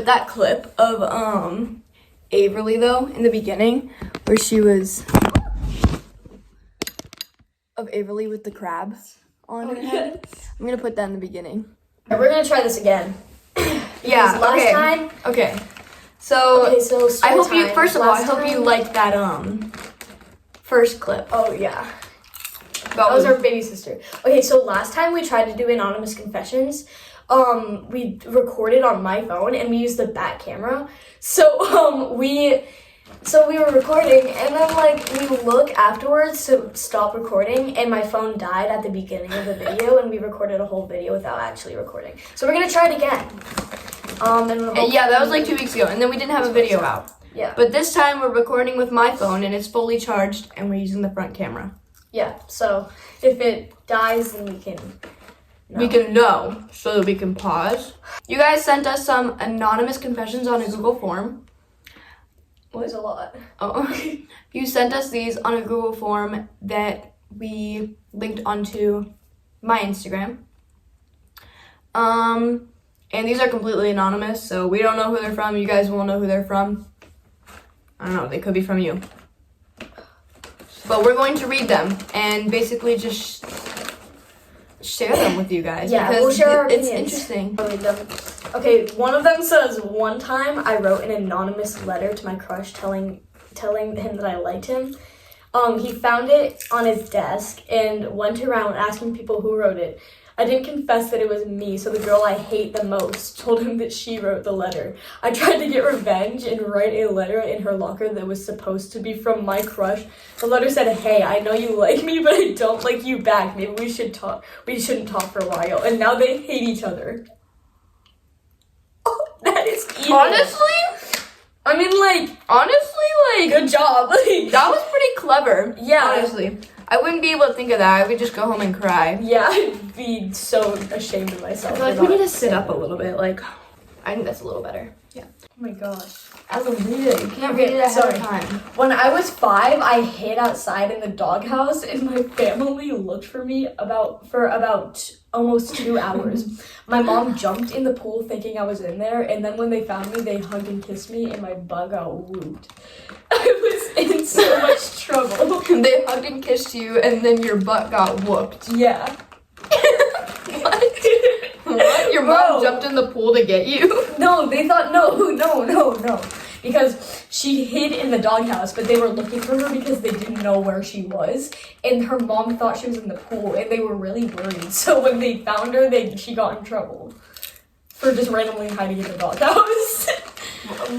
put that clip of Averly though in the beginning where she was of Averly with the crab on her head. I'm gonna put that in the beginning. We're gonna try this again. Yeah. Last time. Okay. So I hope you. First of all, I hope you liked that first clip. Oh yeah. That was our baby sister. Okay, so last time we tried to do anonymous confessions, we recorded on my phone and we used the back camera. So we were recording and then like we look afterwards to stop recording and my phone died at the beginning of the video and we recorded a whole video without actually recording. So we're gonna try it again. Yeah, that was like 2 weeks ago, and then we didn't have a video out. Yeah. But this time we're recording with my phone and it's fully charged and we're using the front camera. Yeah, so if it dies, then we can know. We can know so that we can pause. You guys sent us some anonymous confessions on a Google form. It was a lot. Oh, you sent us these on a Google form that we linked onto my Instagram. And these are completely anonymous, so we don't know who they're from. You guys won't know who they're from. I don't know, they could be from you. But we're going to read them and basically just share them with you guys. Yeah, because we'll share our it's opinions. interesting. Okay, one of them says, one time I wrote an anonymous letter to my crush telling him that I liked him. He found it on his desk and went around asking people who wrote it. I didn't confess that it was me, so the girl I hate the most told him that she wrote the letter. I tried to get revenge and write a letter in her locker that was supposed to be from my crush. The letter said, "Hey, I know you like me, but I don't like you back. Maybe we shouldn't talk for a while." And now they hate each other. Oh, that is evil. Honestly, good job. that was pretty clever. Yeah. Honestly. I wouldn't be able to think of that. I would just go home and cry. Yeah, I'd be so ashamed of myself. I feel like we need to sit up a little bit. Like, I think that's a little better. Yeah. Oh my gosh. I have to read it. You can't read it ahead of time. When I was 5, I hid outside in the doghouse, and my family looked for me for about almost 2 hours. My mom jumped in the pool thinking I was in there, and then when they found me, they hugged and kissed me, and my butt got whooped. I was in so much trouble. They hugged and kissed you, and then your butt got whooped. Yeah. What? What? Your mom jumped in the pool to get you? No, they thought, no. Because she hid in the doghouse, but they were looking for her because they didn't know where she was. And her mom thought she was in the pool, and they were really worried. So when they found her, she got in trouble for just randomly hiding in the doghouse.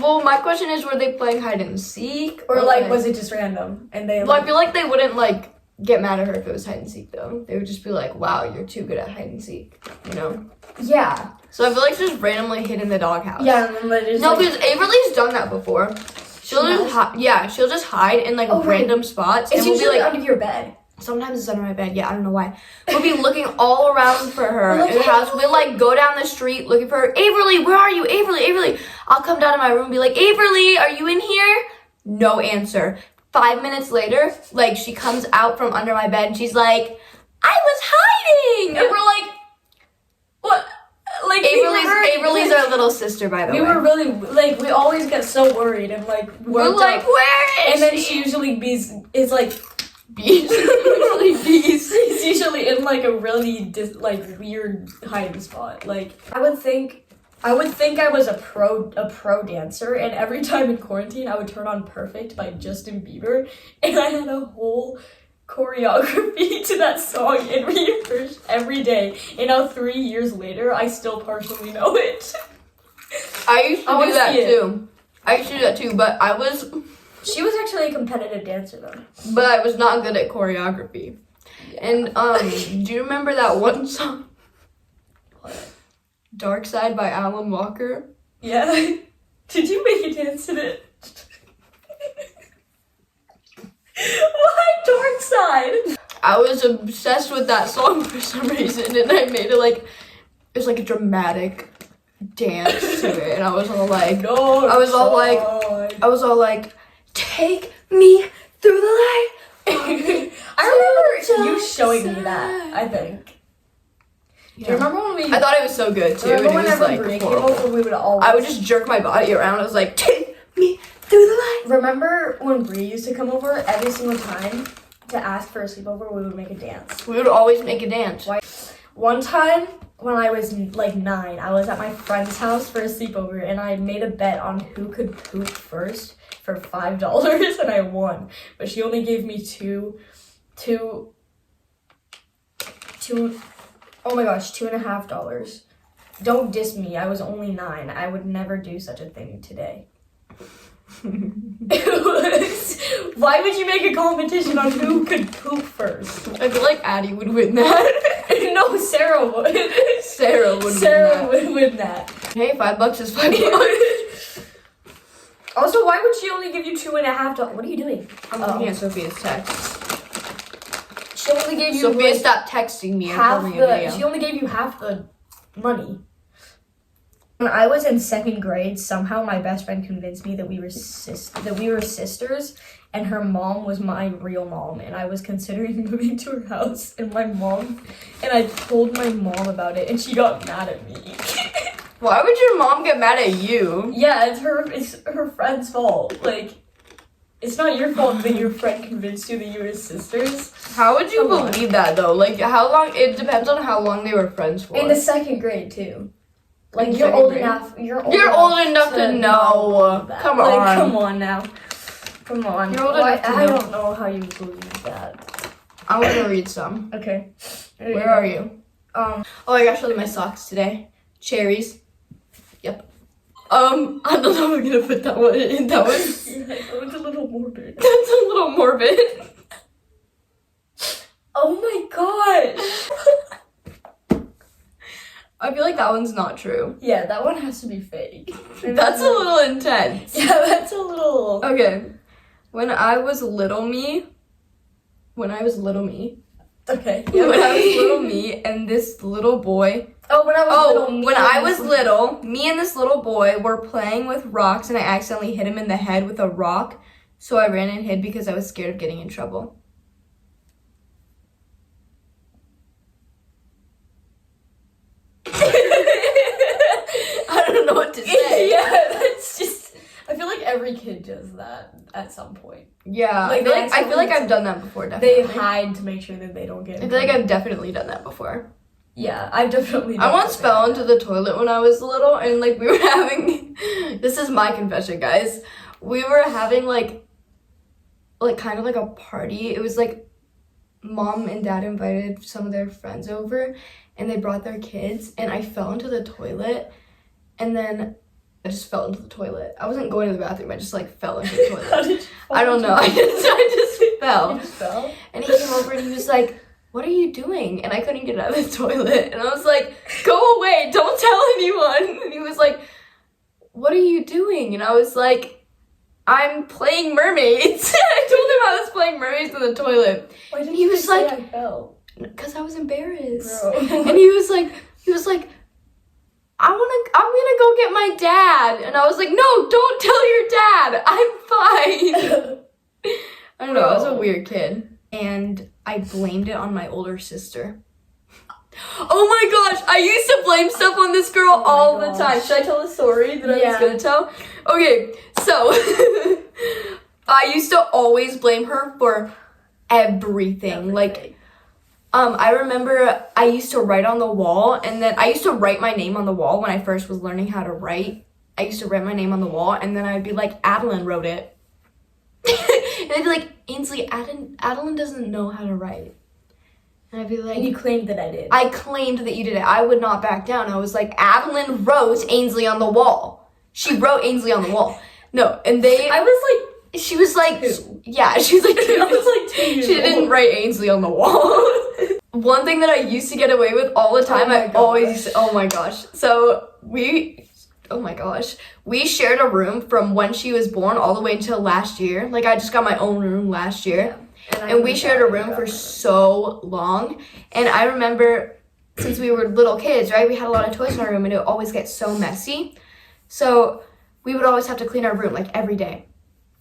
Well, my question is, were they playing hide and seek? Or like, was it just random? And they Well, I feel like they wouldn't, like, get mad at her if it was hide and seek, though. They would just be like, wow, you're too good at hide and seek, you know? Yeah. So I feel like she just randomly hid in the doghouse. Yeah, and then just no, because Averly's done that before. She'll just hide in like random spots. It's and we'll usually be like under your bed. Sometimes it's under my bed. Yeah, I don't know why. We'll be looking all around for her in the house. We'll like go down the street looking for her. Averly, where are you? Averly. I'll come down to my room and be like, Averly, are you in here? No answer. 5 minutes later, like she comes out from under my bed and she's like, I was hiding. And we're like, what? Like Averly's our little sister, by the way. We were really like, we always get so worried and like we're like, where is and then she usually is like bees. She's usually in like a really weird hiding spot. Like I would think I was a pro dancer, and every time in quarantine I would turn on Perfect by Justin Bieber, and I had a whole choreography to that song and rehearse every day. And now 3 years later, I still partially know it. I used to do that too, but She was actually a competitive dancer though. But I was not good at choreography. Yeah. And do you remember that one song? What? Dark Side by Alan Walker? Yeah. Did you make a dance to it? Why Dark Side? I was obsessed with that song for some reason, and I made it like a dramatic dance to it, and I was all like, take me through the light. I remember you showing me that, I think. Do you remember when we? I thought it was so good too. And remember it was whenever like Brie came horrible. over, we would always. I would just jerk my body around. I was like, take me through the light. Remember when Brie used to come over every single time to ask for a sleepover? We would make a dance. We would always make a dance. One time when I was like 9, I was at my friend's house for a sleepover, and I made a bet on who could poop first for $5, and I won. But she only gave me two. Oh my gosh, $2.50. Don't diss me. I was only 9. I would never do such a thing today. Why would you make a competition on who could poop first? I feel like Addie would win that. No, Sarah would. Sarah would Sarah win that. would win that. Hey, $5 is $5. Also, why would she only give you $2.50? What are you doing? I'm looking at Sophia's text. She only gave you Sophia, stop texting me and half filming a the. video. She only gave you half the money. When I was in 2nd grade, somehow my best friend convinced me that we were sisters, and her mom was my real mom, and I was considering moving to her house, and I told my mom about it, and she got mad at me. Why would your mom get mad at you? Yeah, it's her friend's fault. Like, it's not your fault that your friend convinced you that you were sisters. How would you Come on. believe that though? Like, how long? It depends on how long they were friends for. In the 2nd grade too. Like, In you're second old grade? enough. You're old enough to know. that. Come Like, on. come on now. Come on. You're old Why- enough to I know. don't know how you believe that. I want to read some. Okay. Where are you? Oh, I got to show you my socks today. Cherries. Yep. I don't know if I'm gonna put that one in. That was Yeah, that was a little morbid. that's a little morbid. Oh my gosh. I feel like that one's not true. Yeah, that one has to be fake. That's a little intense. Yeah, that's a little. Okay. When I was little me. Okay. When I was little me and this little boy. Oh, when I was little. When I was little, me and this little boy were playing with rocks and I accidentally hit him in the head with a rock. So I ran and hid because I was scared of getting in trouble. I don't know what to say. Yeah, that's just. I feel like every kid does that at some point. Yeah, Like, I feel like I've done that before, definitely. They hide to make sure that they don't get. I feel like I've definitely done that before. Yeah, I've definitely. I once fell into the toilet when I was little, and like we were having. This is my confession, guys. We were having like kind of like a party. It was like mom and dad invited some of their friends over, and they brought their kids, and I fell into the toilet, and then I just fell into the toilet. I wasn't going to the bathroom. I just like fell into the How toilet. did you I don't know. I just fell. You just fell? And he came over and he was like, "What are you doing?" And I couldn't get out of the toilet. And I was like, "Go away, don't tell anyone." And he was like, "What are you doing?" And I was like, "I'm playing mermaids." I told him I was playing mermaids in the toilet. Why didn't He you was just say like- I fell? Because I was embarrassed. Bro. And he was like, I'm gonna go get my dad. And I was like, "No, don't tell your dad. I'm fine." I don't know, I was a Bro. weird kid. And I blamed it on my older sister. Oh my gosh, I used to blame stuff on this girl Oh my all the gosh. time. Should I tell the story that I was Yeah. gonna tell? Okay, so I used to always blame her for everything. Like, I remember I used to write on the wall, and then I used to write my name on the wall when I first was learning how to write. I used to write my name on the wall, and then I'd be like, "Adeline wrote it." And I'd be like, "Ainsley, Adeline doesn't know how to write." And I'd be like, And you claimed that I did. I claimed that you did it. I would not back down. I was like, "Adeline wrote Ainsley on the wall. She wrote Ainsley on the wall." No, and I was she was like, Two. yeah, she was like, like, I was like 2 years she didn't old. write Ainsley on the wall. One thing that I used to get away with all the time, my I always gosh. used to, oh my gosh. So we shared a room from when she was born all the way until last year. Like, I just got my own room last year. And we shared a room for so long. And I remember, since we were little kids, right, we had a lot of toys in our room and it would always get so messy. So we would always have to clean our room, like, every day.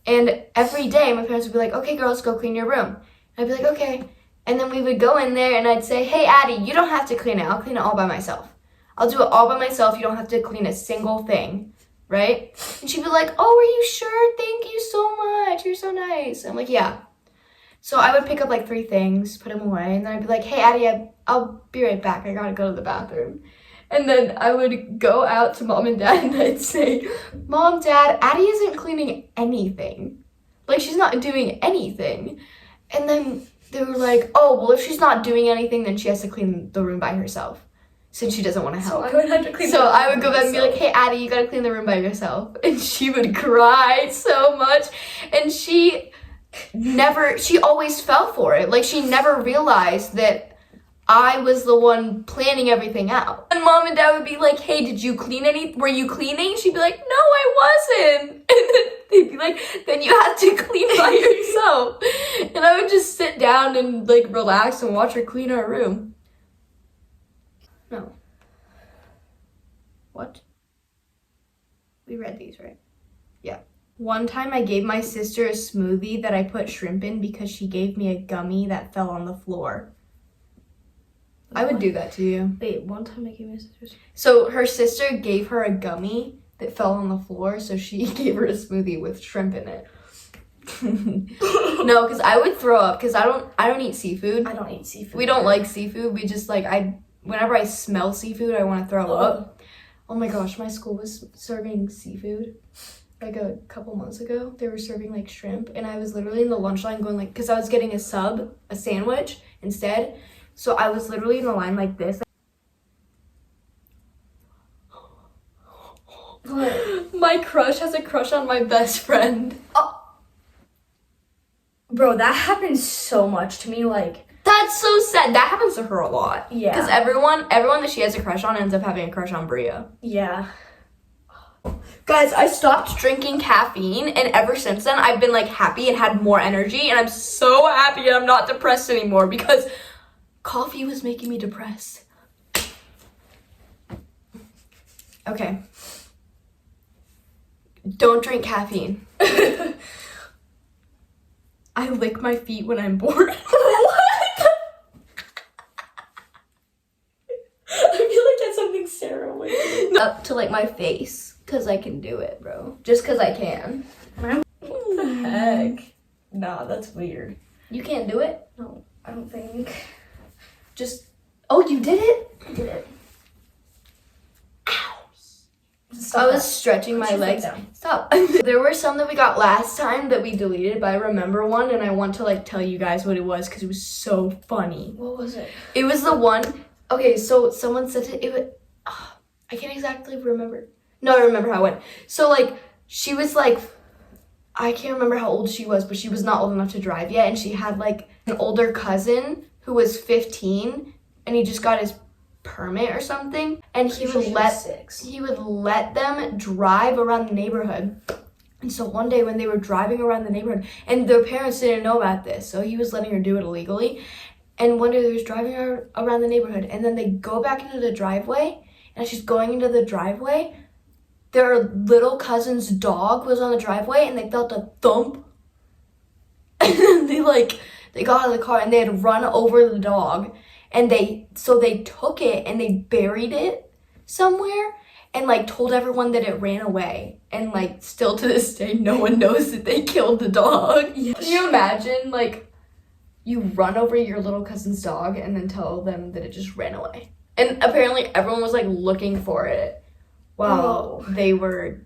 And every day, my parents would be like, "Okay, girls, go clean your room." And I'd be like, "Okay." And then we would go in there and I'd say, hey, Addie, you don't have to clean it. I'll clean it all by myself. I'll do it all by myself. You don't have to clean a single thing, right? And she'd be like, oh, are you sure? Thank you so much. You're so nice. I'm like, yeah. So I would pick up like 3 things, put them away, and then I'd be like, hey, Addie, I'll be right back. I gotta go to the bathroom. And then I would go out to Mom and Dad and I'd say, Mom, Dad, Addie isn't cleaning anything. Like, she's not doing anything. And then they were like, oh, well, if she's not doing anything, then she has to clean the room by herself since she doesn't want to help. So I would have to clean. So I would go back and be like, hey, Addie, you gotta clean the room by yourself. And she would cry so much. And she always fell for it. Like, she never realized that I was the one planning everything out. And Mom and Dad would be like, hey, were you cleaning? She'd be like, no, I wasn't. And then they'd be like, then you have to clean by yourself. And I would just sit down and like relax and watch her clean our room. No. What? We read these, right? Yeah. One time I gave my sister a smoothie that I put shrimp in because she gave me a gummy that fell on the floor. I would do that to you. Wait, one time I gave my sister. So her sister gave her a gummy that fell on the floor, so she gave her a smoothie with shrimp in it. No, because I would throw up because I don't eat seafood. I don't eat seafood. We don't like seafood. We just like whenever I smell seafood, I want to throw up. Oh my gosh, my school was serving seafood like a couple months ago. They were serving like shrimp, and I was literally in the lunch line going like, because I was getting a sandwich instead. So I was literally in the line like this. What? My crush has a crush on my best friend. Oh. Bro, that happens so much to me. Like, That's so sad. That happens to her a lot. Yeah. Because everyone that she has a crush on ends up having a crush on Bria. yeah. Guys, I stopped drinking caffeine, and ever since then, I've been like happy and had more energy, and I'm so happy and I'm not depressed anymore because coffee was making me depressed. Okay. Don't drink caffeine. I lick my feet when I'm bored. What? I feel like that's something Sarah would do. Up to like my face, because I can do it, bro. Just because I can. What the heck? Nah, that's weird. You can't do it? No, I don't think. Just, oh, you did it? I did it. Ow. Stop I was that. stretching my Put your foot legs. down. Stop. There were some that we got last time that we deleted, but I remember one, and I want to like tell you guys what it was because it was so funny. What was it? It was the one. Okay, so someone said it was. I can't exactly remember. No, I remember how it went. So like she was like, I can't remember how old she was, but she was not old enough to drive yet, and she had like an older cousin who was 15, and he just got his permit or something, and he would let them drive around the neighborhood. And so one day when they were driving around the neighborhood, and their parents didn't know about this, so he was letting her do it illegally. And one day they was driving around the neighborhood, and then they go back into the driveway, and she's going into the driveway. Their little cousin's dog was on the driveway, and they felt a thump. And then they got out of the car, and they had run over the dog. And they took it and they buried it somewhere and like told everyone that it ran away. And like still to this day, no one knows that they killed the dog. Yes. Can you imagine like you run over your little cousin's dog and then tell them that it just ran away? And apparently everyone was like looking for it while they were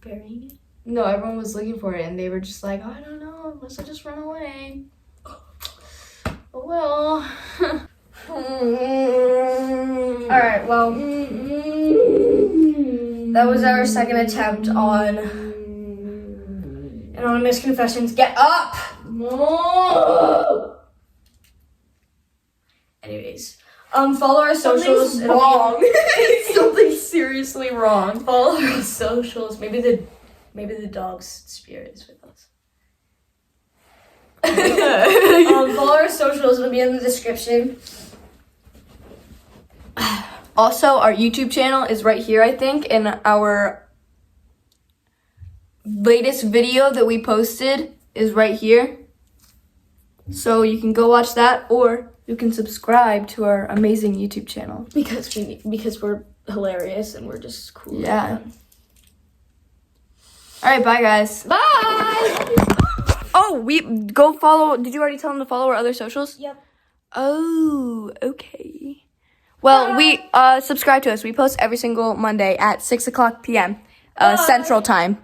burying it? No, everyone was looking for it and they were just like, I don't know, it must have just run away. Oh well. Alright, well, that was our second attempt on Anonymous Confessions. Get up! No. Anyways, follow our socials. Something's wrong. Something's seriously wrong. Follow our socials. Maybe the dog's spirit is with us. Follow our socials. It'll be in the description. Also, our YouTube channel is right here, I think, and our latest video that we posted is right here. So you can go watch that, or you can subscribe to our amazing YouTube channel. Because we're hilarious and we're just cool. Yeah. All right, bye guys. Bye. Oh, we go follow. Did you already tell them to follow our other socials? Yep. Oh, okay. Well, we subscribe to us. We post every single Monday at 6:00 p.m. Central Time.